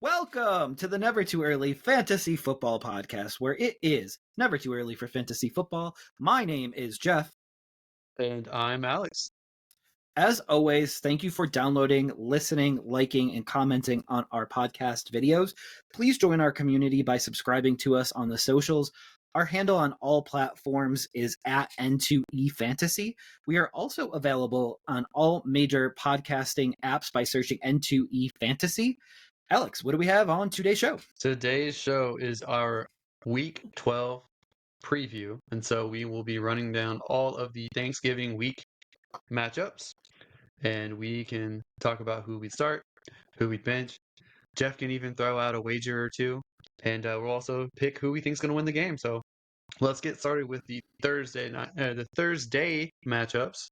Welcome to the Never Too Early Fantasy Football Podcast, where it is never too early for fantasy football. My name is Jeff. And I'm Alex. As always, thank you for downloading, listening, liking, and commenting on our podcast videos. Please join our community by subscribing to us on the socials. Our handle on all platforms is at N2EFantasy. We are also available on all major podcasting apps by searching N2EFantasy. Alex, what do we have on today's show? Today's show is our Week 12 preview, and so we will be running down all of the Thanksgiving week matchups, and we can talk about who we start, who we bench. Jeff can even throw out a wager or two, and we'll also pick who we think is going to win the game. So let's get started with the Thursday matchups.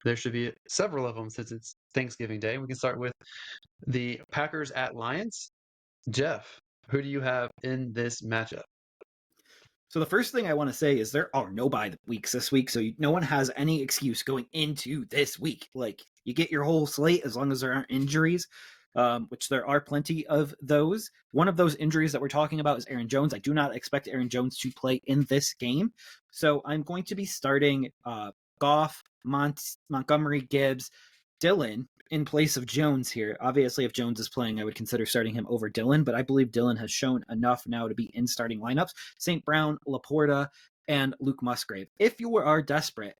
There should be several of them since it's Thanksgiving Day. We can start with the Packers at Lions. Jeff, who do you have in this matchup? So the first thing I want to say is there are no bye weeks this week, so no one has any excuse going into this week. Like, you get your whole slate as long as there aren't injuries, which there are plenty of those. One of those injuries that we're talking about is Aaron Jones. I do not expect Aaron Jones to play in this game, so I'm going to be starting Goff, Montgomery, Gibbs, Dillon in place of Jones here. Obviously, if Jones is playing, I would consider starting him over Dillon, but I believe Dillon has shown enough now to be in starting lineups. St. Brown, Laporta, and Luke Musgrave. If you are desperate,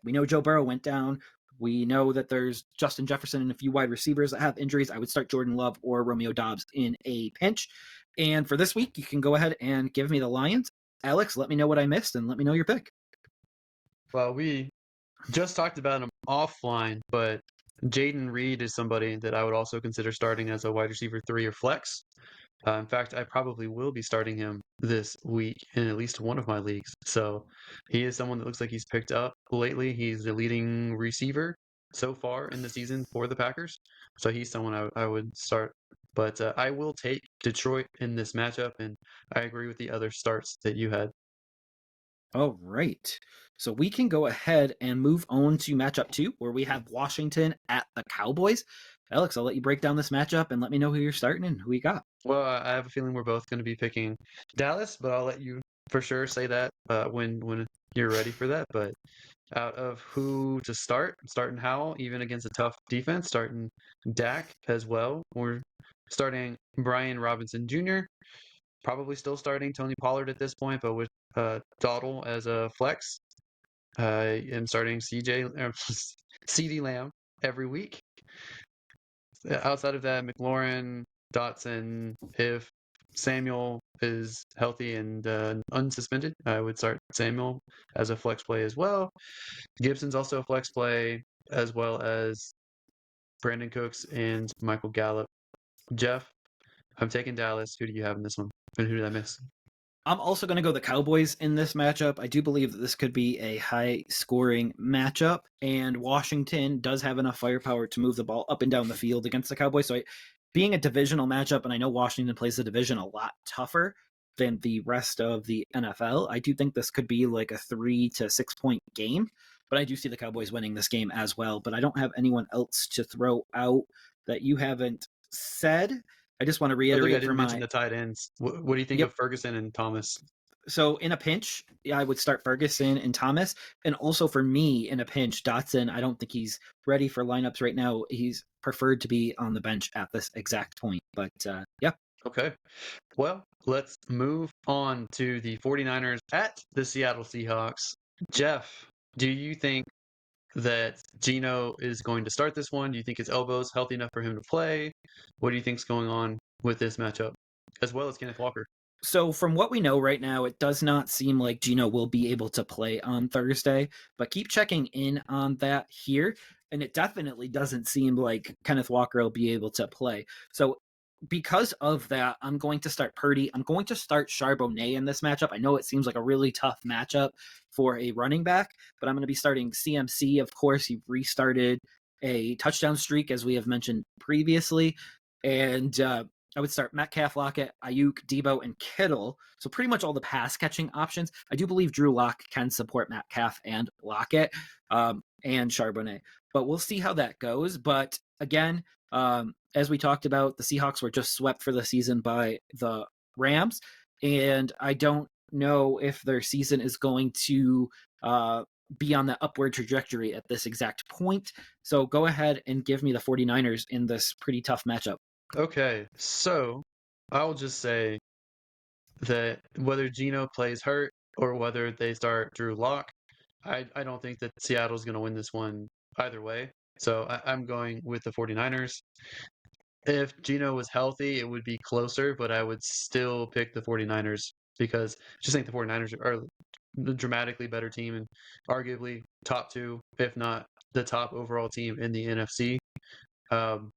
we know Joe Burrow went down. We know that there's Justin Jefferson and a few wide receivers that have injuries. I would start Jordan Love or Romeo Doubs in a pinch. And for this week, you can go ahead and give me the Lions. Alex, let me know what I missed and let me know your pick. Well, we just talked about him offline, but Jaden Reed is somebody that I would also consider starting as a wide receiver 3 or flex. In fact, I probably will be starting him this week in at least one of my leagues. So he is someone that looks like he's picked up lately. He's the leading receiver so far in the season for the Packers. So he's someone I would start. But I will take Detroit in this matchup, and I agree with the other starts that you had. All right. So we can go ahead and move on to matchup 2, where we have Washington at the Cowboys. Alex, I'll let you break down this matchup and let me know who you're starting and who you got. Well, I have a feeling we're both going to be picking Dallas, but I'll let you for sure say that when you're ready for that. But out of who to start, I'm starting Howell, even against a tough defense, starting Dak as well. We're starting Brian Robinson Jr., probably still starting Tony Pollard at this point, but with Dawdle as a flex. I am starting CeeDee Lamb every week. Outside of that, McLaurin, Dotson, if Samuel is healthy and unsuspended, I would start Samuel as a flex play as well. Gibson's also a flex play, as well as Brandon Cooks and Michael Gallup. Jeff, I'm taking Dallas. Who do you have in this one? And who did I miss? I'm also going to go the Cowboys in this matchup. I do believe that this could be a high-scoring matchup, and Washington does have enough firepower to move the ball up and down the field against the Cowboys. So being a divisional matchup, and I know Washington plays the division a lot tougher than the rest of the NFL, I do think this could be like a 3 to 6 point game, but I do see the Cowboys winning this game as well. But I don't have anyone else to throw out that you haven't said. I just want to reiterate I didn't mention the tight ends. What do you think of Ferguson and Thomas? So in a pinch, I would start Ferguson and Thomas. And also for me, in a pinch, Dotson, I don't think he's ready for lineups right now. He's preferred to be on the bench at this exact point. But yeah. Okay. Well, let's move on to the 49ers at the Seattle Seahawks. Jeff, do you think that Geno is going to start this one? Do you think his elbow's healthy enough for him to play? What do you think's going on with this matchup, as well as Kenneth Walker? So from what we know right now, it does not seem like Geno will be able to play on Thursday, but keep checking in on that here. And it definitely doesn't seem like Kenneth Walker will be able to play. So because of that, I'm going to start Purdy. I'm going to start Charbonnet in this matchup. I know it seems like a really tough matchup for a running back, but I'm going to be starting CMC. Of course, he restarted a touchdown streak, as we have mentioned previously. And I would start Metcalf, Lockett, Ayuk, Debo, and Kittle. So pretty much all the pass catching options. I do believe Drew Lock can support Metcalf and Lockett. and Charbonnet. But we'll see how that goes. But again, as we talked about, the Seahawks were just swept for the season by the Rams, and I don't know if their season is going to be on the upward trajectory at this exact point. So go ahead and give me the 49ers in this pretty tough matchup. Okay, so I'll just say that whether Geno plays hurt or whether they start Drew Lock, I don't think that Seattle's going to win this one either way. So I'm going with the 49ers. If Geno was healthy, it would be closer, but I would still pick the 49ers because I just think the 49ers are the dramatically better team and arguably top two, if not the top overall team in the NFC. Um,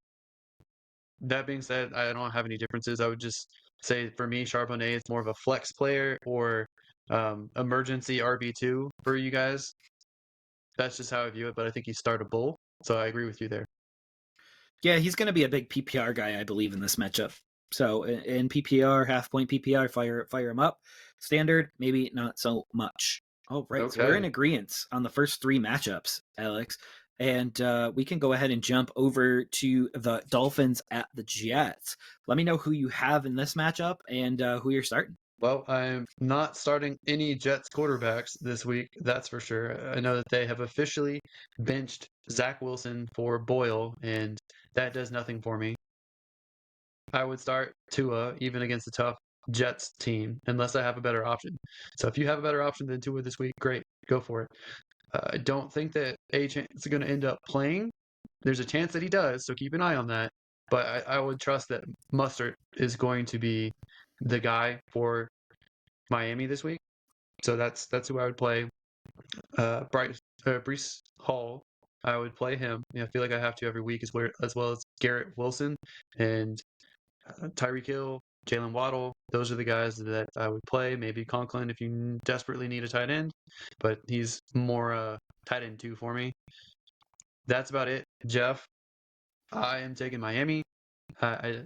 that being said, I don't have any differences. I would just say for me, Charbonnet is more of a flex player or emergency RB2 for you guys. That's just how I view it, but I think he's startable. So I agree with you there. Yeah, he's going to be a big PPR guy, I believe, in this matchup. So in PPR, half point PPR, fire him up. Standard, maybe not so much. All right, so we're in Okay. agreement on the first three matchups, Alex, and we can go ahead and jump over to the Dolphins at the Jets. Let me know who you have in this matchup and who you're starting. Well, I'm not starting any Jets quarterbacks this week, that's for sure. I know that they have officially benched Zach Wilson for Boyle, and that does nothing for me. I would start Tua even against a tough Jets team, unless I have a better option. So if you have a better option than Tua this week, great, go for it. I don't think that Achane is going to end up playing. There's a chance that he does, so keep an eye on that. But I would trust that Mustard is going to be the guy for Miami this week. So that's who I would play. Brees Hall, I would play him. I feel like I have to every week as well as Garrett Wilson and Tyreek Hill, Jalen Waddle. Those are the guys that I would play. Maybe Conklin if you desperately need a tight end, but he's more tight end two for me. That's about it, Jeff. I am taking Miami. I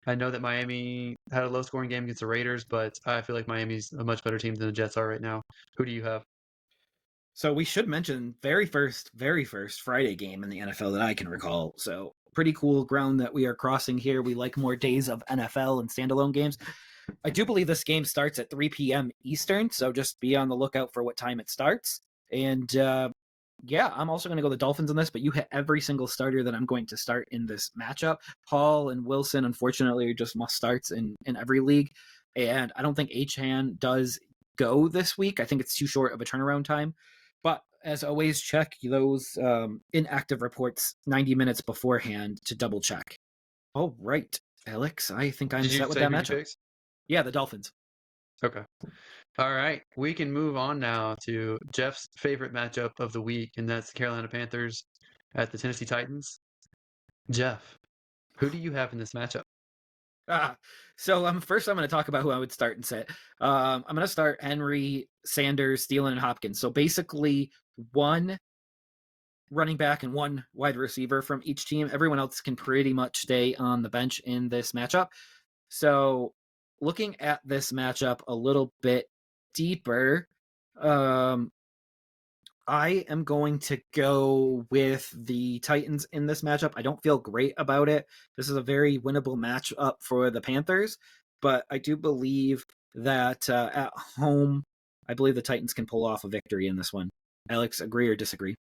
I know that Miami had a low scoring game against the Raiders, but I feel like Miami's a much better team than the Jets are right now. Who do you have? So we should mention very first Friday game in the NFL that I can recall. So pretty cool ground that we are crossing here. We like more days of NFL and standalone games. I do believe this game starts at 3 p.m. Eastern, so just be on the lookout for what time it starts. And yeah, I'm also going to go the Dolphins in this, but you hit every single starter that I'm going to start in this matchup. Hall and Wilson, unfortunately, are just must starts in every league. And I don't think Achane does go this week. I think it's too short of a turnaround time. But as always, check those inactive reports 90 minutes beforehand to double check. All right, Alex, I think I'm Did you set with say that who you matchup. picked? Yeah, the Dolphins. Okay. All right. We can move on now to Jeff's favorite matchup of the week, and that's the Carolina Panthers at the Tennessee Titans. Jeff, who do you have in this matchup? So first I'm going to talk about who I would start and sit. I'm going to start Henry, Sanders, Thielen, and Hopkins. So basically one running back and one wide receiver from each team. Everyone else can pretty much stay on the bench in this matchup. So looking at this matchup a little bit deeper, um, I am going to go with the Titans in this matchup. I don't feel great about it. This is a very winnable matchup for the Panthers, but I do believe that at home, I believe the Titans can pull off a victory in this one. Alex, agree or disagree?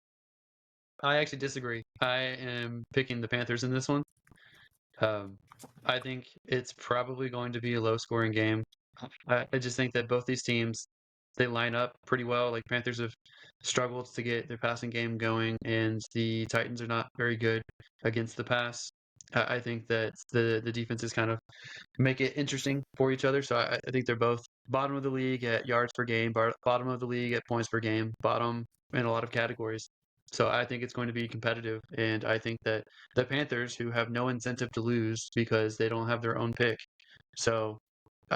I actually disagree. I am picking the Panthers in this one. Um, I think it's probably going to be a low scoring game. I just think that both these teams they line up pretty well. Like Panthers have struggled to get their passing game going, and the Titans are not very good against the pass. I think that the defenses kind of make it interesting for each other. So I think they're both bottom of the league at yards per game, bottom of the league at points per game, bottom in a lot of categories. So I think it's going to be competitive, and I think that the Panthers, who have no incentive to lose because they don't have their own pick, so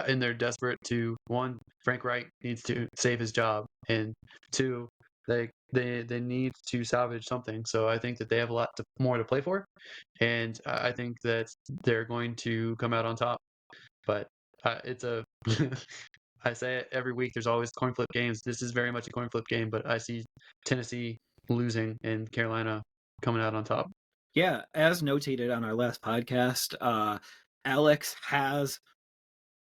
and they're desperate to one, Frank Reich needs to save his job, and two, they need to salvage something. So I think that they have a lot more to play for, and I think that they're going to come out on top. But it's a I say it every week. There's always coin flip games. This is very much a coin flip game, but I see Tennessee losing and Carolina coming out on top. Yeah, as notated on our last podcast, Alex has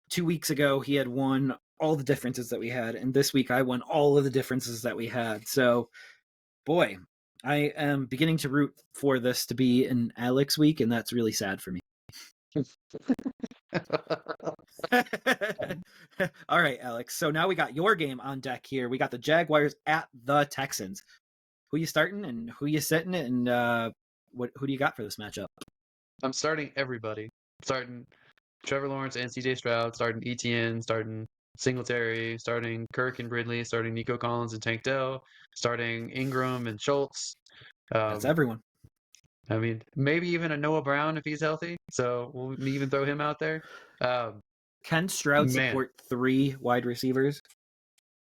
2 weeks ago he had won all the differences that we had, and this week I won all of the differences that we had. So, boy, I am beginning to root for this to be an Alex week, and that's really sad for me. All right, Alex. So now we got your game on deck here. We got the Jaguars at the Texans. Who you starting and who you sitting, and who do you got for this matchup? I'm starting everybody. Starting Trevor Lawrence and CJ Stroud, starting ETN, starting Singletary, starting Kirk and Ridley, starting Nico Collins and Tank Dell, starting Ingram and Schultz. That's everyone. I mean, maybe even a Noah Brown if he's healthy. So we'll even throw him out there. Can Stroud Man. support 3 wide receivers?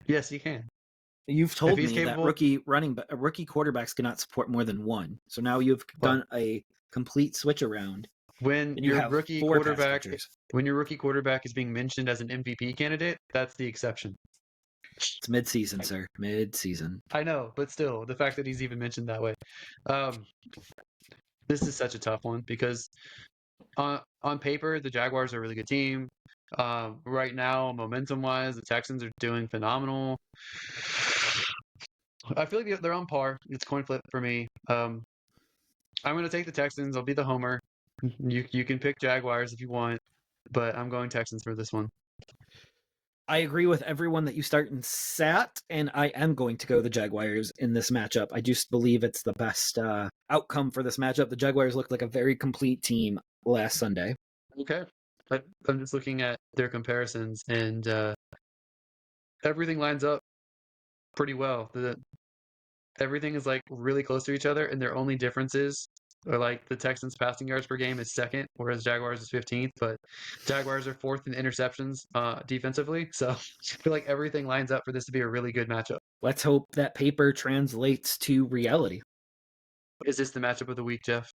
Yes, he can. You've told he's me capable- that rookie quarterbacks cannot support more than 1. So now you've done a complete switch around. When and you your have rookie 4 pass quarterback, catchers. when your rookie quarterback is being mentioned as an MVP candidate, that's the exception. It's mid-season, sir. Mid-season. I know, but still, the fact that he's even mentioned that way. This is such a tough one because on paper, the Jaguars are a really good team. Right now, momentum-wise, the Texans are doing phenomenal. I feel like they're on par. It's coin flip for me. I'm going to take the Texans. I'll be the homer. You can pick Jaguars if you want, but I'm going Texans for this one. I agree with everyone that you start and sat, and I am going to go the Jaguars in this matchup. I just believe it's the best outcome for this matchup. The Jaguars looked like a very complete team last Sunday. Okay. I'm just looking at their comparisons, and everything lines up pretty well. Everything is like really close to each other, and their only differences are like the Texans' passing yards per game is second, whereas Jaguars is 15th. But Jaguars are fourth in interceptions defensively, so I feel like everything lines up for this to be a really good matchup. Let's hope that paper translates to reality. Is this the matchup of the week, Jeff?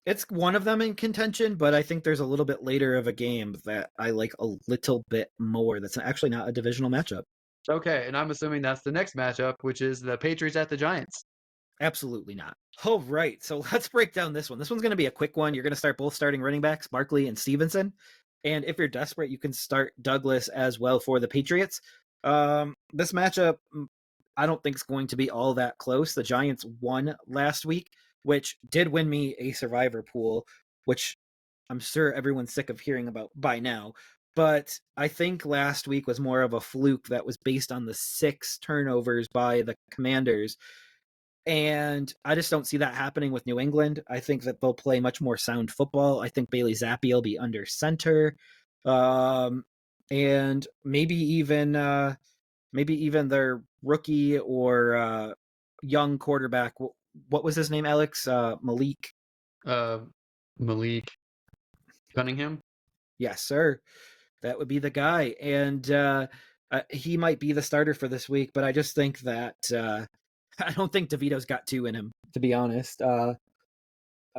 It's one of them in contention, but I think there's a little bit later of a game that I like a little bit more. That's actually not a divisional matchup. Okay, and I'm assuming that's the next matchup, which is the Patriots at the Giants. Absolutely not. All right, so let's break down this one. This one's going to be a quick one. You're going to start both starting running backs, Barkley and Stevenson. And if you're desperate, you can start Douglas as well for the Patriots. This matchup, I don't think is going to be all that close. The Giants won last week, which did win me a survivor pool, which I'm sure everyone's sick of hearing about by now. But I think last week was more of a fluke that was based on the 6 turnovers by the Commanders. And I just don't see that happening with New England. I think that they'll play much more sound football. I think Bailey Zappi will be under center. And maybe even their rookie or young quarterback. What was his name, Alex? Malik. Malik Cunningham? Yes, sir. That would be the guy. And he might be the starter for this week, but I just think that I don't think DeVito's got 2 in him, to be honest. I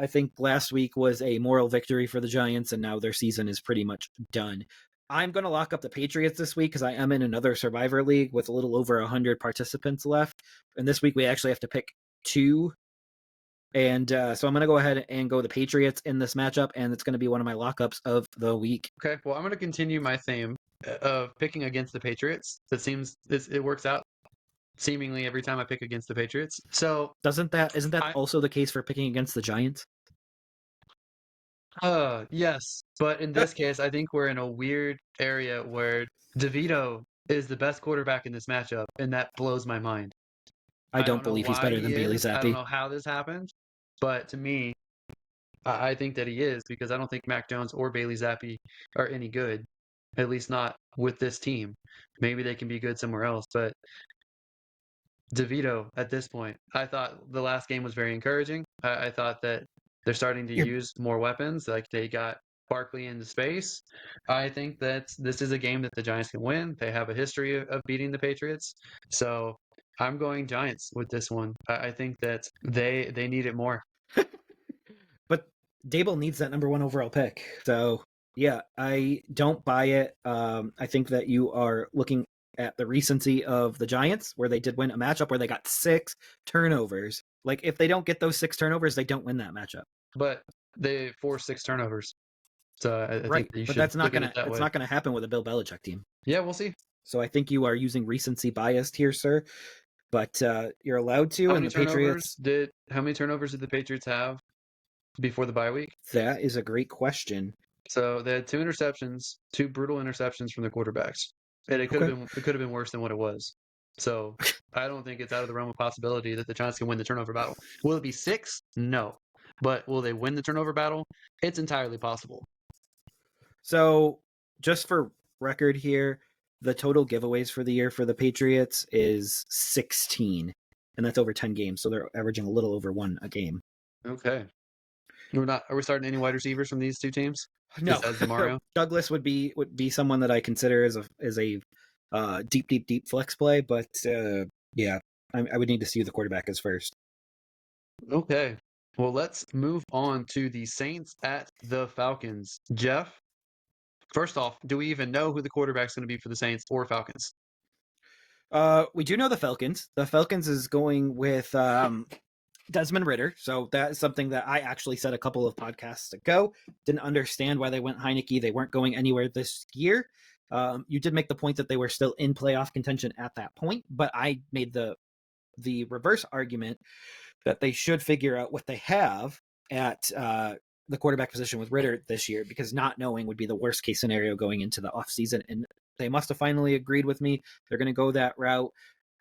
think last week was a moral victory for the Giants, and now their season is pretty much done. I'm going to lock up the Patriots this week because I am in another Survivor League with a little over 100 participants left. And this week we actually have to pick 2. And so I'm going to go ahead and go the Patriots in this matchup, and it's going to be one of my lockups of the week. Okay, well, I'm going to continue my theme of picking against the Patriots. It works out seemingly every time I pick against the Patriots. So isn't that also the case for picking against the Giants? Yes, but in this case, I think we're in a weird area where DeVito is the best quarterback in this matchup, and that blows my mind. I don't believe he's better than Bailey Zappi. I don't know how this happened, but to me, I think that he is because I don't think Mac Jones or Bailey Zappi are any good, at least not with this team. Maybe they can be good somewhere else, but DeVito at this point, I thought the last game was very encouraging. I thought that they're starting to use more weapons, like they got Barkley into space. I think that this is a game that the Giants can win. They have a history of beating the Patriots, so I'm going Giants with this one. I think that they need it more. But Dable needs that number 1 overall pick. So, yeah, I don't buy it. I think that you are looking at the recency of the Giants, where they did win a matchup where they got 6 turnovers. Like, if they don't get those 6 turnovers, they don't win that matchup. But they forced 6 turnovers. So I think Right, that you but should that's not look at it gonna that it's way. not gonna happen with a Bill Belichick team. Yeah, we'll see. So I think you are using recency biased here, sir. But you're allowed to, and the Patriots. How many turnovers did the Patriots have before the bye week? That is a great question. So they had 2 interceptions, 2 brutal interceptions from the quarterbacks. And Okay. it could have been worse than what it was. So I don't think it's out of the realm of possibility that the Giants can win the turnover battle. Will it be 6? No. But will they win the turnover battle? It's entirely possible. So just for record here, the total giveaways for the year for the Patriots is 16, and that's over 10 games. So they're averaging a little over 1 a game. Okay. Are we starting any wide receivers from these 2 teams No, besides Demario? Douglas would be someone that I consider as a deep flex play, but yeah, I would need to see who the quarterback is first. Okay. Well, let's move on to the Saints at the Falcons. Jeff, first off, do we even know who the quarterback's going to be for the Saints or Falcons? We do know the Falcons. The Falcons is going with Desmond Ritter. So that is something that I actually said a couple of podcasts ago. Didn't understand why they went Heineke. They weren't going anywhere this year. You did make the point that they were still in playoff contention at that point, but I made the reverse argument that they should figure out what they have at the quarterback position with Ritter this year, because not knowing would be the worst case scenario going into the offseason. And they must have finally agreed with me. They're going to go that route.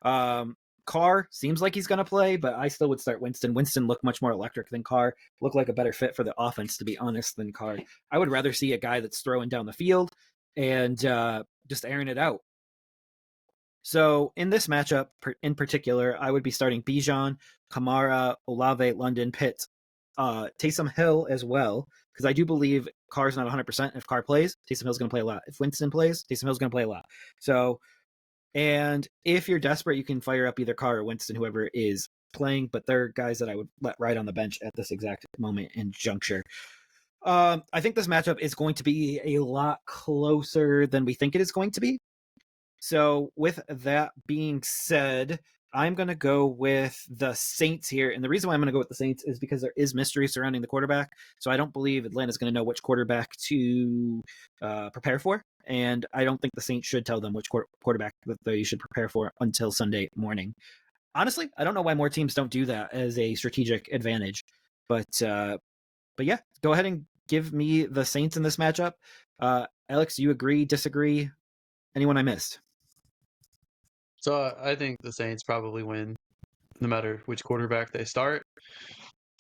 Carr seems like he's going to play, but I still would start Winston. Winston looked much more electric than Carr. Looked like a better fit for the offense, to be honest, than Carr. I would rather see a guy that's throwing down the field and just airing it out. So in this matchup in particular, I would be starting Bijan, Kamara, Olave, London, Pitts, Taysom Hill as well, because I do believe Carr's not 100%. If Carr plays, Taysom Hill's going to play a lot. If Winston plays, Taysom Hill's going to play a lot. So, and if you're desperate, you can fire up either Carr or Winston, whoever is playing, but they're guys that I would let ride on the bench at this exact moment and juncture. I think this matchup is going to be a lot closer than we think it is going to be. So, with that being said, I'm going to go with the Saints here. And the reason why I'm going to go with the Saints is because there is mystery surrounding the quarterback. So, I don't believe Atlanta's going to know which quarterback to prepare for. And I don't think the Saints should tell them which quarterback that they should prepare for until Sunday morning. Honestly, I don't know why more teams don't do that as a strategic advantage. But yeah, go ahead and give me the Saints in this matchup. Alex, do you agree, disagree? Anyone I missed? So I think the Saints probably win no matter which quarterback they start.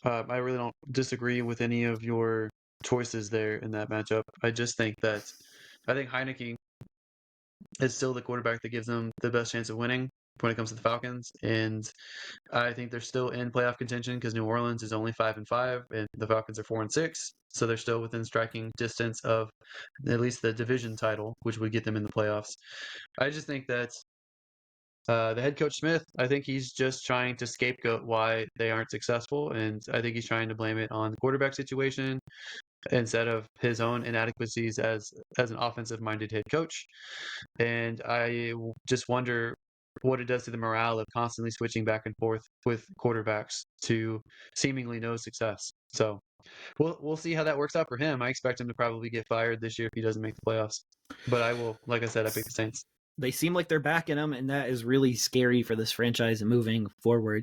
I really don't disagree with any of your choices there in that matchup. I think Heineke is still the quarterback that gives them the best chance of winning when it comes to the Falcons. And I think they're still in playoff contention because New Orleans is only 5-5 and the Falcons are 4-6. So they're still within striking distance of at least the division title, which would get them in the playoffs. I just think that the head coach Smith, I think he's just trying to scapegoat why they aren't successful, and I think he's trying to blame it on the quarterback situation instead of his own inadequacies as an offensive-minded head coach. And I just wonder what it does to the morale of constantly switching back and forth with quarterbacks to seemingly no success. So we'll see how that works out for him. I expect him to probably get fired this year if he doesn't make the playoffs. But I will, like I said, I pick the Saints. They seem like they're backing him, and that is really scary for this franchise and moving forward,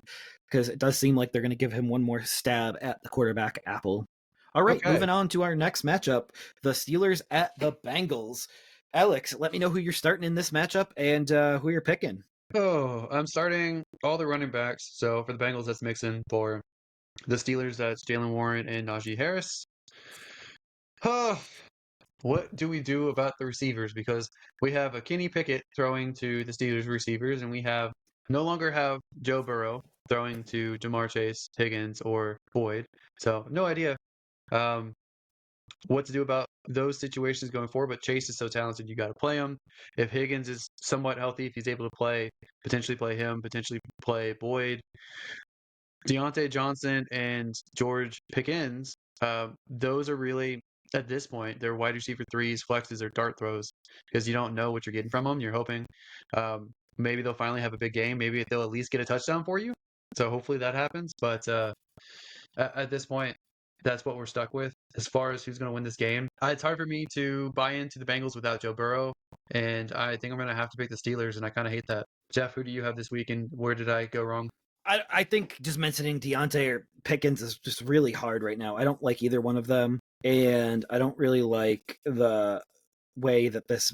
because it does seem like they're going to give him one more stab at the quarterback apple. All right, Okay. moving on to our next matchup, the Steelers at the Bengals. Alex, let me know who you're starting in this matchup and who you're picking. Oh, I'm starting all the running backs. So for the Bengals, that's Mixon. For the Steelers, that's Jalen Warren and Najee Harris. Oh, what do we do about the receivers? Because we have a Kenny Pickett throwing to the Steelers receivers, and we no longer have Joe Burrow throwing to Jamar Chase, Higgins, or Boyd. So no idea what to do about those situations going forward. But Chase is so talented, you got to play him. If Higgins is somewhat healthy, if he's able to play, potentially play him, potentially play Boyd. Deontay Johnson and George Pickens, those are really at this point, they're wide receiver threes, flexes, or dart throws because you don't know what you're getting from them. You're hoping maybe they'll finally have a big game. Maybe they'll at least get a touchdown for you. So hopefully that happens. But at this point, that's what we're stuck with as far as who's going to win this game. It's hard for me to buy into the Bengals without Joe Burrow, and I think I'm going to have to pick the Steelers, and I kind of hate that. Jeff, who do you have this week, and where did I go wrong? I think just mentioning Deontay or Pickens is just really hard right now. I don't like either one of them, and I don't really like the way that this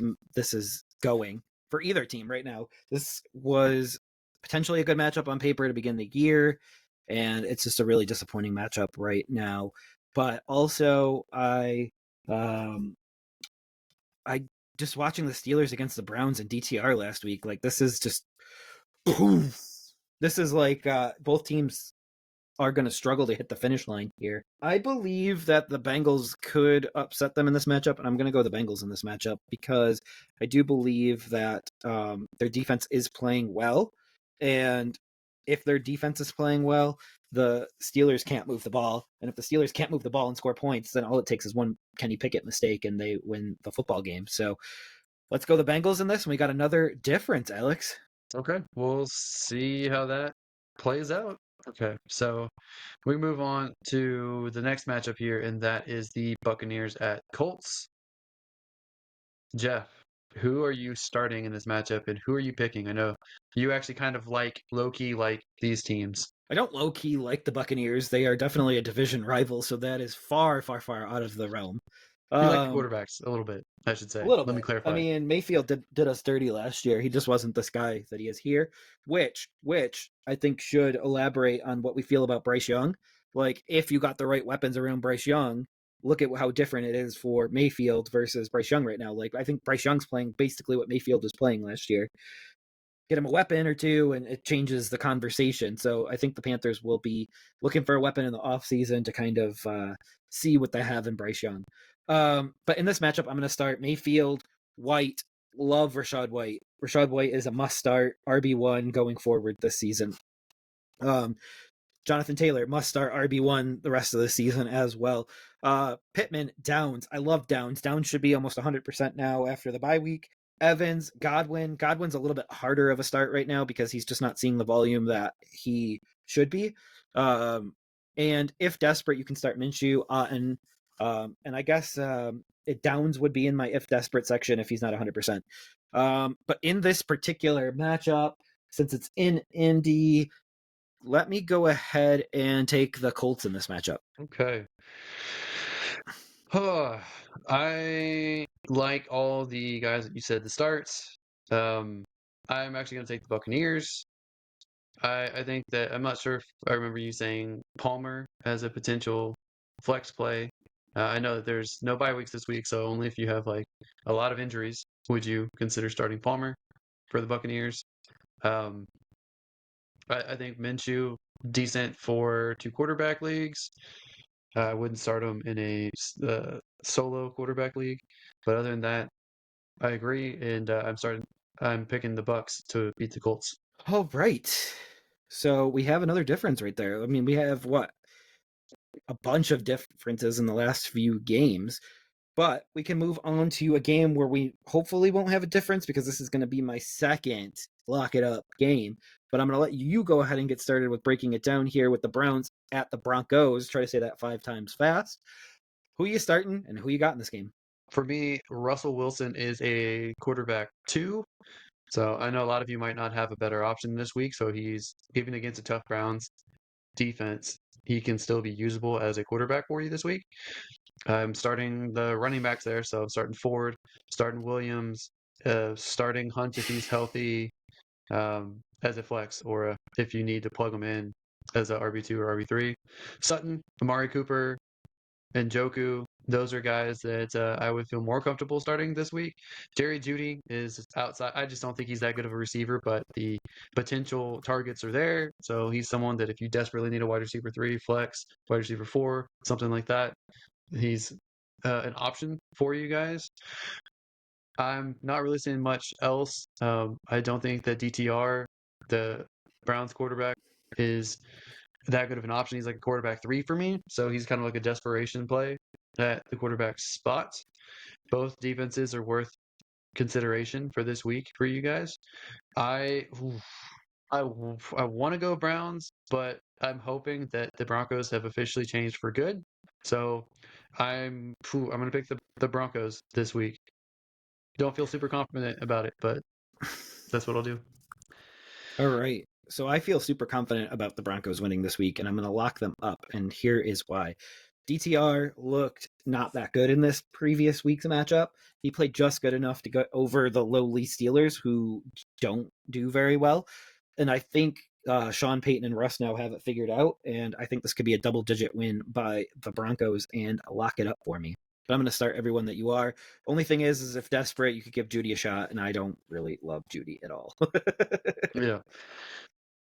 is going for either team right now. This was potentially a good matchup on paper to begin the year, and it's just a really disappointing matchup right now. But also, I just watching the Steelers against the Browns in DTR last week. Like this is just this is like both teams are going to struggle to hit the finish line here. I believe that the Bengals could upset them in this matchup, and I'm going to go the Bengals in this matchup because I do believe that their defense is playing well, and if their defense is playing well, the Steelers can't move the ball, and if the Steelers can't move the ball and score points, then all it takes is one Kenny Pickett mistake, and they win the football game. So let's go the Bengals in this, and we got another difference, Alex. Okay, we'll see how that plays out. Okay, so we move on to the next matchup here, and that is the Buccaneers at Colts. Jeff, who are you starting in this matchup, and who are you picking? I know you actually kind of like low-key like these teams. I don't low key like the Buccaneers. They are definitely a division rival, so that is far, far, far out of the realm. You like the Um, quarterbacks a little bit, I should a say. little Let me bit. I clarify. mean, Mayfield did us dirty last year. He just wasn't this guy that he is here, which I think should elaborate on what we feel about Bryce Young. Like, if you got the right weapons around Bryce Young, look at how different it is for Mayfield versus Bryce Young right now. Like, I think Bryce Young's playing basically what Mayfield was playing last year. Get him a weapon or two, and it changes the conversation. So I think the Panthers will be looking for a weapon in the offseason to kind of see what they have in Bryce Young. But in this matchup, I'm going to start Mayfield, White. Love Rashad White. Rashad White is a must start RB1 going forward this season. Jonathan Taylor must start RB1 the rest of the season as well. Pittman, Downs. I love Downs. Downs should be almost 100% now after the bye week. Evans, Godwin. Godwin's a little bit harder of a start right now because he's just not seeing the volume that he should be. And if desperate, you can start Minshew. And I guess Downs would be in my if desperate section if he's not 100%. But in this particular matchup, since it's in Indy, let me go ahead and take the Colts in this matchup. Okay. I like all the guys that you said the starts. I'm actually going to take the Buccaneers. I think that I'm not sure if I remember you saying Palmer as a potential flex play. I know that there's no bye weeks this week, so only if you have like a lot of injuries would you consider starting Palmer for the Buccaneers. Um, I think Minshew decent for two quarterback leagues. I wouldn't start him in a solo quarterback league, but other than that, I agree, and I'm picking the Bucks to beat the Colts. All right. So we have another difference right there. I mean, we have what? A bunch of differences in the last few games. But we can move on to a game where we hopefully won't have a difference because this is going to be my second lock it up game. But I'm going to let you go ahead and get started with breaking it down here with the Browns at the Broncos. Try to say that 5 times fast. Who you starting and who you got in this game? For me, Russell Wilson is a quarterback two. So I know a lot of you might not have a better option this week. So he's even against a tough Browns defense, he can still be usable as a quarterback for you this week. I'm starting the running backs there, so I'm starting Ford, starting Williams, starting Hunt if he's healthy, as a flex, or if you need to plug him in as a RB2 or RB3. Sutton, Amari Cooper, and Joku, those are guys that I would feel more comfortable starting this week. Jerry Judy is outside. I just don't think he's that good of a receiver, but the potential targets are there. So he's someone that if you desperately need a wide receiver three, flex, wide receiver four, something like that, he's an option for you guys. I'm not really seeing much else. I don't think that DTR, the Browns quarterback, is that good of an option. He's like a quarterback three for me, so he's kind of like a desperation play. at the quarterback spot. Both defenses are worth consideration for this week for you guys. I I want to go Browns, but I'm hoping that the Broncos have officially changed for good. So I'm going to pick the Broncos this week. Don't feel super confident about it, but that's what I'll do. All right. So I feel super confident about the Broncos winning this week, and I'm going to lock them up. And here is why. DTR looked not that good in this previous week's matchup. He played just good enough to go over the lowly Steelers, who don't do very well. And I think Sean Payton and Russ now have it figured out. And I think this could be a double-digit win by the Broncos, and lock it up for me. But I'm going to start everyone that you are. Only thing is if desperate, you could give Judy a shot, and I don't really love Judy at all. Yeah.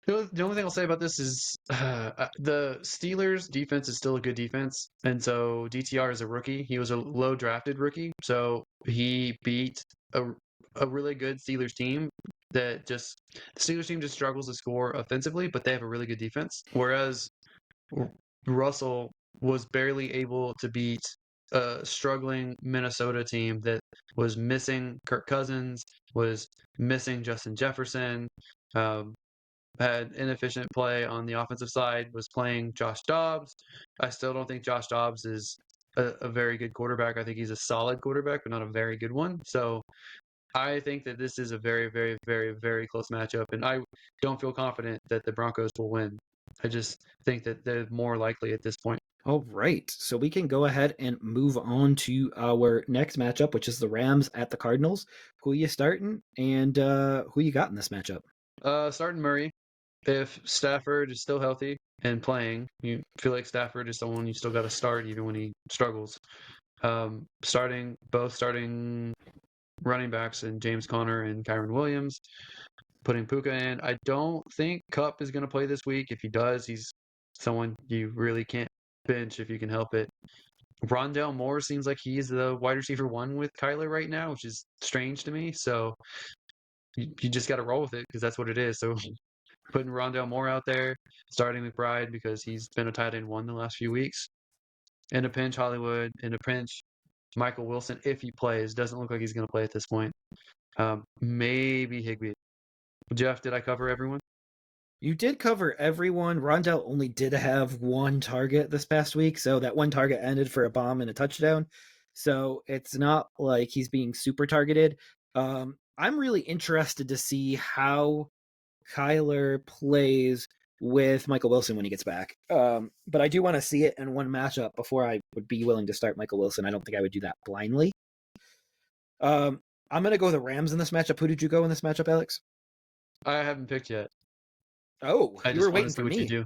The only thing I'll say about this is the Steelers' defense is still a good defense, and so DTR is a rookie. He was a low drafted rookie, so he beat a really good Steelers team that just the Steelers team just struggles to score offensively, but they have a really good defense. Whereas Russell was barely able to beat a struggling Minnesota team that was missing Kirk Cousins, was missing Justin Jefferson. Um, had inefficient play on the offensive side, was playing Josh Dobbs. I still don't think Josh Dobbs is a very good quarterback. I think he's a solid quarterback, but not a very good one. So I think that this is a very, very, very, very close matchup, and I don't feel confident that the Broncos will win. I just think that they're more likely at this point. All right. So we can go ahead and move on to our next matchup, which is the Rams at the Cardinals. Who you starting, and who you got in this matchup? Starting Murray. If Stafford is still healthy and playing, you feel like Stafford is someone you still got to start even when he struggles. Starting running backs and James Conner and Kyron Williams, putting Puka in. I don't think Cup is going to play this week. If he does, he's someone you really can't bench if you can help it. Rondell Moore seems like he's the wide receiver one with Kyler right now, which is strange to me. So you just got to roll with it because that's what it is. So putting Rondell Moore out there, starting McBride because he's been a tight end one the last few weeks. In a pinch, Hollywood. In a pinch, Michael Wilson, if he plays. Doesn't look like he's going to play at this point. Maybe Higbee. Jeff, did I cover everyone? You did cover everyone. Rondell only did have one target this past week, so that one target ended for a bomb and a touchdown. So it's not like he's being super targeted. I'm really interested to see how Kyler plays with Michael Wilson when he gets back. But I do want to see it in one matchup before I would be willing to start Michael Wilson. I don't think I would do that blindly. I'm going to go the Rams in this matchup. Who did you go in this matchup, Alex? I haven't picked yet. Oh, I you just were want to waiting see for what you me. do.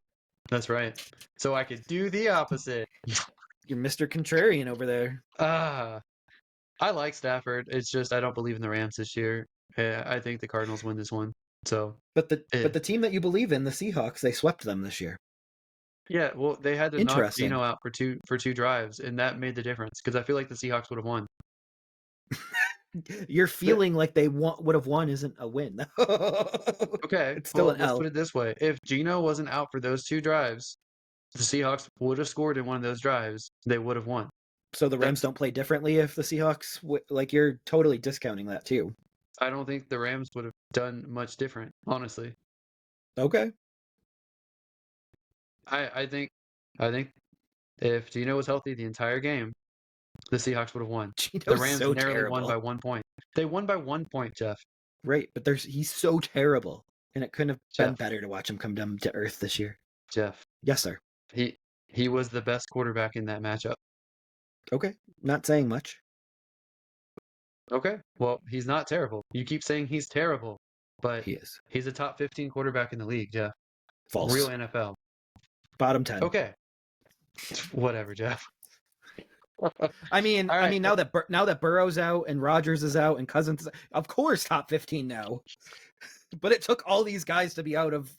That's right. So I could do the opposite. You're Mr. Contrarian over there. Ah, I like Stafford. It's just I don't believe in the Rams this year. I think the Cardinals win this one. So, But eh. the team that you believe in, the Seahawks, they swept them this year. Yeah, well, they had to knock Interesting. Geno out for two drives, and that made the difference because I feel like the Seahawks would have won. You're But, feeling like they would have won isn't a win. okay, It's still well, an let's L. put it this way: if Geno wasn't out for those two drives, the Seahawks would have scored in one of those drives. They would have won. So the Rams That's. don't play differently if the Seahawks like you're totally discounting that too. I don't think the Rams would have done much different, honestly. Okay. I think I think if Geno was healthy the entire game, the Seahawks would have won. The Gino's Rams so narrowly won by terrible. 1 point. They won by 1 point, Jeff. Right, but he's so terrible. And it couldn't have been Jeff. better to watch him come down to earth this year. Jeff. Yes, sir. He he was the best quarterback in that matchup. Okay. Not saying much. Okay. Well, he's not terrible. You keep saying he's terrible, but He is. he's a top 15 quarterback in the league, Jeff. Real False. NFL. Bottom 10. Okay. Whatever, Jeff. I mean, All right. now that Burrow's out and Rodgers is out and Cousins is, of course top 15 now. But it took all these guys to be out of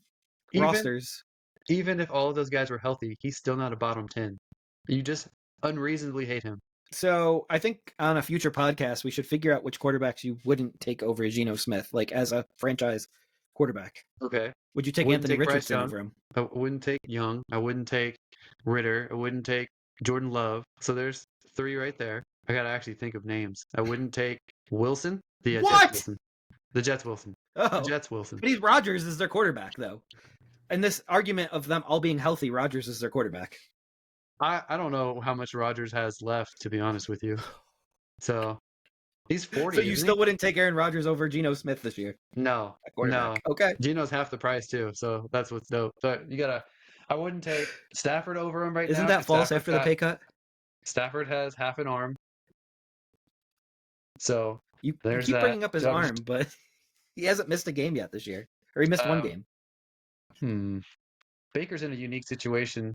Even rosters. even if all of those guys were healthy, he's still not a bottom 10. You just unreasonably hate him. So I think on a future podcast we should figure out which quarterbacks you wouldn't take over Geno Smith, like as a franchise quarterback. Okay. Would you take Wouldn't Anthony take Bryce Richardson Young. over him? I wouldn't take Young. I wouldn't take Ritter. I wouldn't take Jordan Love. So there's 3 right there. I gotta actually think of names. I wouldn't take Wilson. The Jets What? Wilson. The Jets Wilson. The Oh, Jets Wilson. but Rodgers is their quarterback, though. And this argument of them all being healthy, Rodgers is their quarterback. I don't know how much Rodgers has left, to be honest with you. So he's 40, So you isn't still he? wouldn't take Aaron Rodgers over Geno Smith this year? No, At quarterback. no. Okay. Geno's half the price too, so that's what's dope. But you gotta. I wouldn't take Stafford over him right Isn't now. that 'cause false after the pay cut? Stafford has half an arm, so You there's keep that. bringing up his So arm, but he hasn't missed a game yet this year. Or he missed one game. Baker's in a unique situation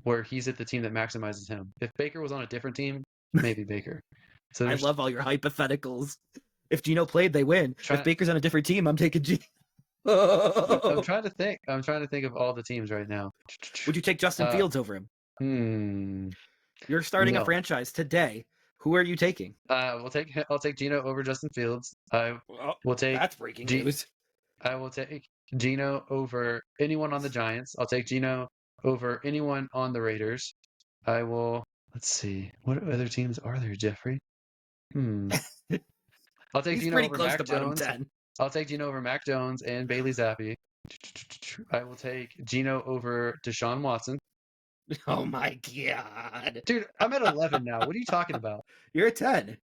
where he's at the team that maximizes him. If Baker was on a different team, maybe Baker. So I love all your hypotheticals. If Geno played, they win. If Baker's on a different team, I'm taking Geno. I'm trying to think. I'm trying to think of all the teams right now. Would you take Justin Fields over him? You're starting a franchise today. Who are you taking? I'll take Geno over Justin Fields. Will take that's breaking news. I will take Geno over anyone on the Giants. I'll take Geno over anyone on the Raiders. I will. Let's see. What other teams are there, Jeffrey? I'll take Geno over Mac Jones. I'll take Geno over Mac Jones and Bailey Zappi. I will take Geno over Deshaun Watson. Oh my god. Dude, I'm at 11 now. What are you talking about? You're at 10.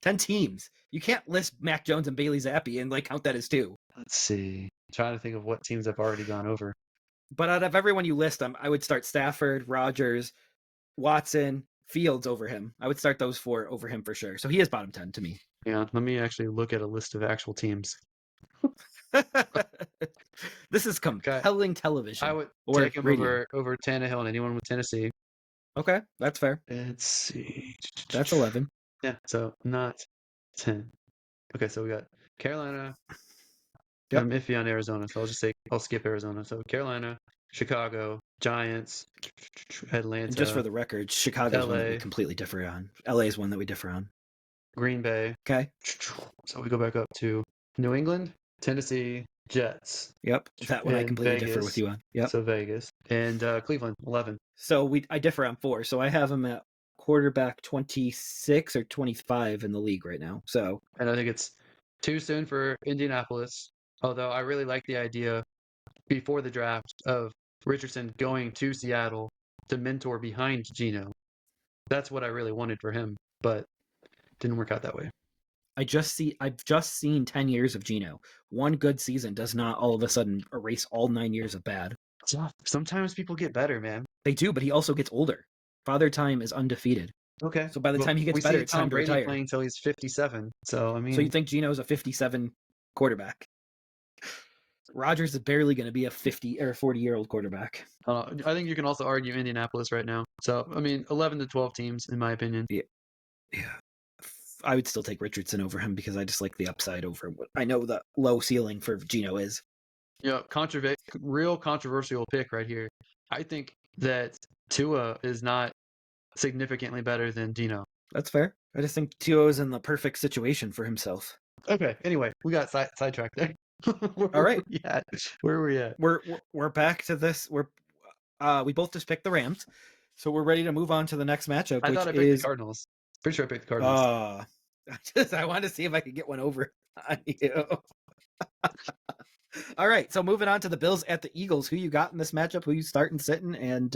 10 teams. You can't list Mac Jones and Bailey Zappi and count that as 2. Let's see. I'm trying to think of what teams I've already gone over. But out of everyone you list, I would start Stafford, Rodgers, Watson, Fields over him. I would start those 4 over him for sure. So he is bottom 10 to me. Yeah, let me actually look at a list of actual teams. This is compelling television. I would take him over Tannehill and anyone with Tennessee. Okay, that's fair. Let's see. That's 11. Yeah, so not 10. Okay, so we got Carolina. Yep. I'm iffy on Arizona, so I'll skip Arizona. So Carolina, Chicago, Giants, Atlanta. And just for the record, Chicago is one that we completely differ on. LA is one that we differ on. Green Bay. Okay. So we go back up to New England, Tennessee, Jets. Yep. That one I completely differ with you on. Yep. So Vegas. And Cleveland, 11. So I differ on 4. So I have them at quarterback 26 or 25 in the league right now. So. And I think it's too soon for Indianapolis. Although I really like the idea before the draft of Richardson going to Seattle to mentor behind Geno. That's what I really wanted for him, but didn't work out that way. I've just seen 10 years of Geno. One good season does not all of a sudden erase all 9 years of bad. Sometimes people get better, man. They do, but he also gets older. Father Time is undefeated. Okay. So by the time he gets better, it's time to retire. Playing until he's 57. So I mean. So you think Geno's a 57 quarterback? Rodgers is barely going to be a 50 or 40-year-old quarterback. I think you can also argue Indianapolis right now. So I mean, 11 to 12 teams, in my opinion. Yeah. I would still take Richardson over him because I just like the upside over what I know the low ceiling for Geno is. Yeah, real controversial pick right here. I think that Tua is not significantly better than Geno. That's fair. I just think Tua is in the perfect situation for himself. Okay. Anyway, we got sidetracked there. All right. Where are we at? We're back to this. We both just picked the Rams, so we're ready to move on to the next matchup. I thought I picked the Cardinals. Pretty sure I picked the Cardinals. I wanted to see if I could get one over on you. All right, so moving on to the Bills at the Eagles. Who you got in this matchup? Who you starting, sitting, and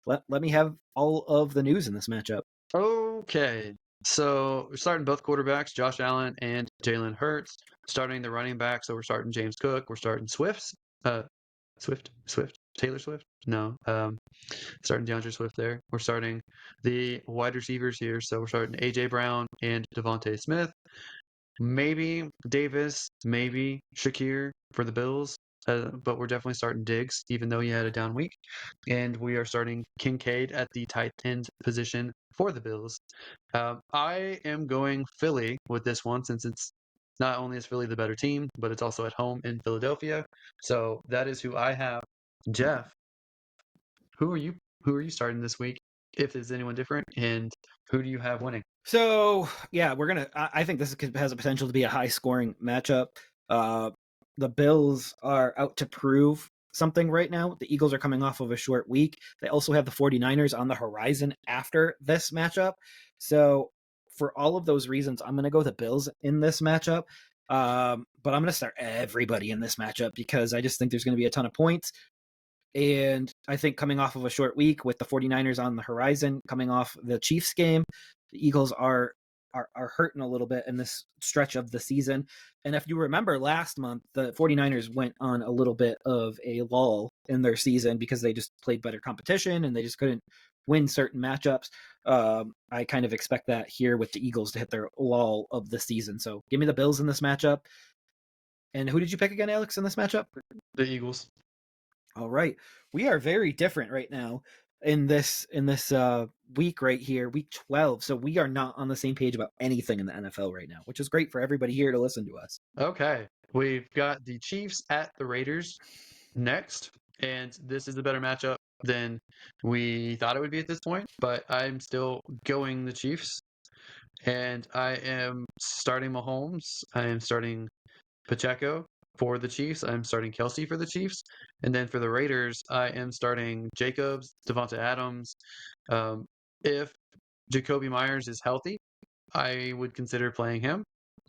let me have all of the news in this matchup. Okay, so we're starting both quarterbacks, Josh Allen and Jalen Hurts. Starting the running back, so we're starting James Cook. We're starting Taylor Swift. No, starting DeAndre Swift there. We're starting the wide receivers here, so we're starting AJ Brown and Devontae Smith. Maybe Davis, maybe Shakir for the Bills, but we're definitely starting Diggs, even though he had a down week. And we are starting Kincaid at the tight end position for the Bills. I am going Philly with this one, since it's not only is Philly the better team, but it's also at home in Philadelphia. So that is who I have. Jeff, who are you starting this week, if there's anyone different, and who do you have winning? So yeah, I think this has a potential to be a high scoring matchup. The Bills are out to prove something right now. The Eagles are coming off of a short week. They also have the 49ers on the horizon after this matchup. So for all of those reasons, I'm going to go the Bills in this matchup. But I'm going to start everybody in this matchup because I just think there's going to be a ton of points. And I think coming off of a short week with the 49ers on the horizon, coming off the Chiefs game, the Eagles are hurting a little bit in this stretch of the season. And if you remember last month, the 49ers went on a little bit of a lull in their season because they just played better competition and they just couldn't win certain matchups. I kind of expect that here with the Eagles to hit their lull of the season. So give me the Bills in this matchup. And who did you pick again, Alex, in this matchup? The Eagles. All right. We are very different right now in this week right here, week 12. So we are not on the same page about anything in the NFL right now, which is great for everybody here to listen to us. Okay. We've got the Chiefs at the Raiders next, and this is a better matchup than we thought it would be at this point, but I'm still going the Chiefs, and I am starting Mahomes. I am starting Pacheco for the Chiefs. I'm starting Kelsey for the Chiefs. And then for the Raiders, I am starting Jacobs, Devonta Adams. If Jacoby Myers is healthy, I would consider playing him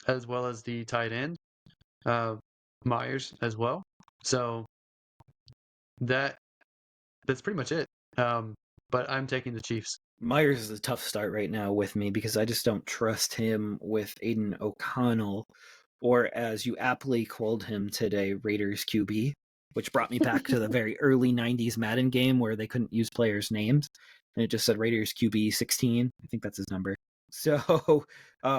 as well as the tight end, uh, Myers as well. So that that's pretty much it. But I'm taking the Chiefs. Myers is a tough start right now with me because I just don't trust him with Aiden O'Connell, or as you aptly called him today, Raiders QB, which brought me back to the very early 90s Madden game where they couldn't use players' names. And it just said Raiders QB 16. I think that's his number. So,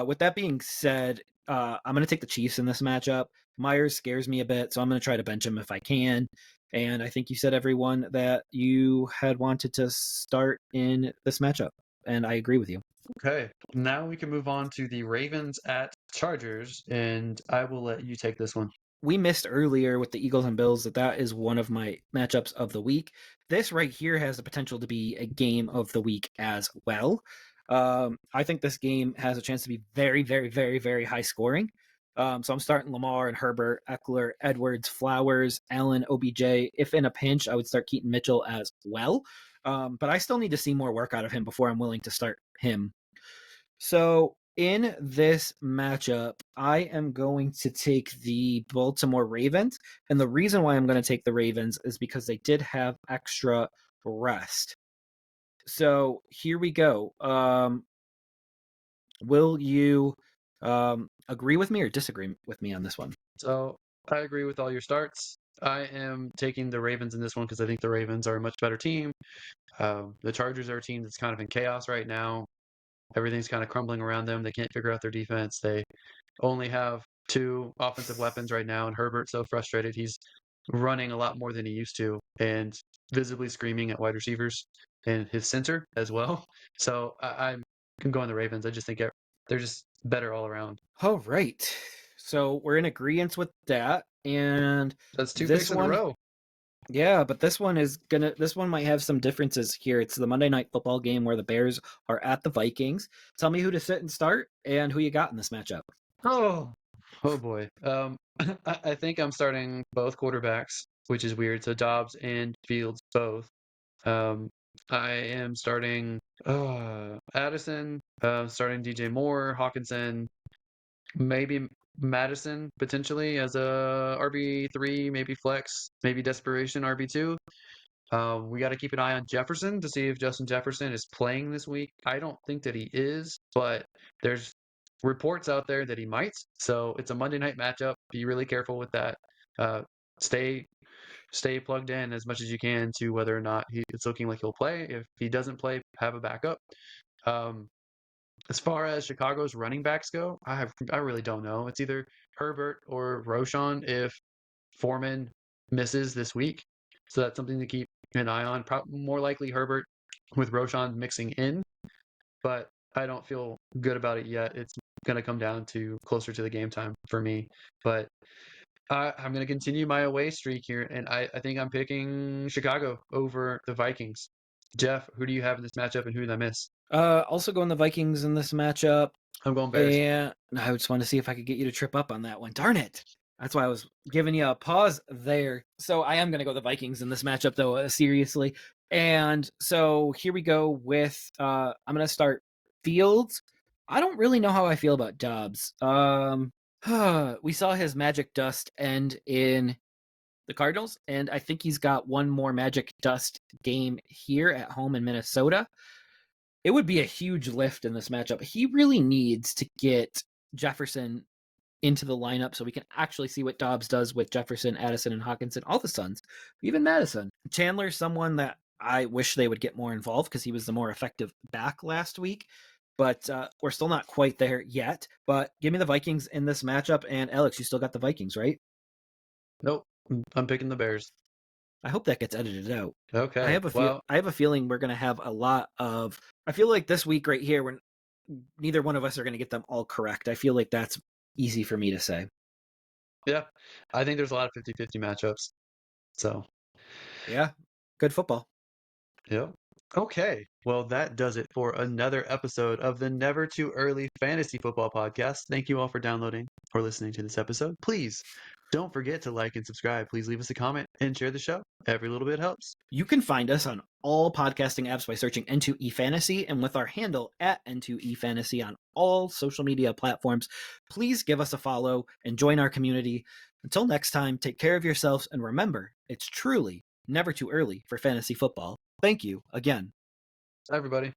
with that being said, I'm going to take the Chiefs in this matchup. Myers scares me a bit, so I'm going to try to bench him if I can. And I think you said, everyone, that you had wanted to start in this matchup. And I agree with you. Okay. Now we can move on to the Ravens at Chargers, and I will let you take this one. We missed earlier with the Eagles and Bills that is one of my matchups of the week. This right here has the potential to be a game of the week as well. I think this game has a chance to be very, very, very, very high scoring. So I'm starting Lamar and Herbert, Eckler, Edwards, Flowers, Allen, OBJ. If in a pinch, I would start Keaton Mitchell as well. But I still need to see more work out of him before I'm willing to start him. So in this matchup, I am going to take the Baltimore Ravens. And the reason why I'm going to take the Ravens is because they did have extra rest. So here we go. Will you agree with me or disagree with me on this one? So I agree with all your starts. I am taking the Ravens in this one because I think the Ravens are a much better team. The Chargers are a team that's kind of in chaos right now. Everything's kind of crumbling around them. They can't figure out their defense. They only have two offensive weapons right now, and Herbert's so frustrated. He's running a lot more than he used to and visibly screaming at wide receivers and his center as well. So I'm going the Ravens. I just think they're just better all around. All right. So we're in agreement with that. And That's two this picks in a one, row. yeah, but this one might have some differences here. It's the Monday Night Football game where the Bears are at the Vikings. Tell me who to sit and start and who you got in this matchup. Oh, oh boy. I think I'm starting both quarterbacks, which is weird. So Dobbs and Fields both. I am starting Addison, starting DJ Moore, Hawkinson, maybe Madison potentially as a RB3, maybe flex, maybe desperation RB2. We got to keep an eye on Jefferson to see if Justin Jefferson is playing this week. I don't think that he is, but there's reports out there that he might. So it's a Monday night matchup. Be really careful with that. Uh, stay stay plugged in as much as you can to whether or not it's looking like he'll play. If he doesn't play, have a backup. Um, as far as Chicago's running backs go, I really don't know. It's either Herbert or Roshan if Foreman misses this week. So that's something to keep an eye on. More likely Herbert with Roshan mixing in, but I don't feel good about it yet. It's going to come down to closer to the game time for me. But I'm going to continue my away streak here, and I think I'm picking Chicago over the Vikings. Jeff, who do you have in this matchup, and who did I miss? Also going the Vikings in this matchup. I'm going Bears. And I just wanted to see if I could get you to trip up on that one. Darn it. That's why I was giving you a pause there. So I am going to go the Vikings in this matchup, though, seriously. And so here we go with I'm going to start Fields. I don't really know how I feel about Dobbs. We saw his magic dust end in the Cardinals, and I think he's got one more magic dust game here at home in Minnesota. It would be a huge lift in this matchup. He really needs to get Jefferson into the lineup so we can actually see what Dobbs does with Jefferson, Addison, and Hawkinson, all the Suns, even Madison. Chandler's someone that I wish they would get more involved because he was the more effective back last week. But we're still not quite there yet. But give me the Vikings in this matchup. And Alex, you still got the Vikings, right? Nope, I'm picking the Bears. I hope that gets edited out. Okay, well, I have a feeling we're going to have a lot of. I feel like this week right here, when neither one of us are going to get them all correct. I feel like that's easy for me to say. yeah, I think there's a lot of 50-50 matchups. So, Yeah, good football. yep. Okay, well, that does it for another episode of the Never Too Early Fantasy Football Podcast. Thank you all for downloading or listening to this episode. Please don't forget to like and subscribe. Please leave us a comment and share the show. Every little bit helps. You can find us on all podcasting apps by searching N2EFantasy and with our handle at N2EFantasy on all social media platforms. Please give us a follow and join our community. Until next time, take care of yourselves and remember, it's truly never too early for fantasy football. Thank you again. Everybody.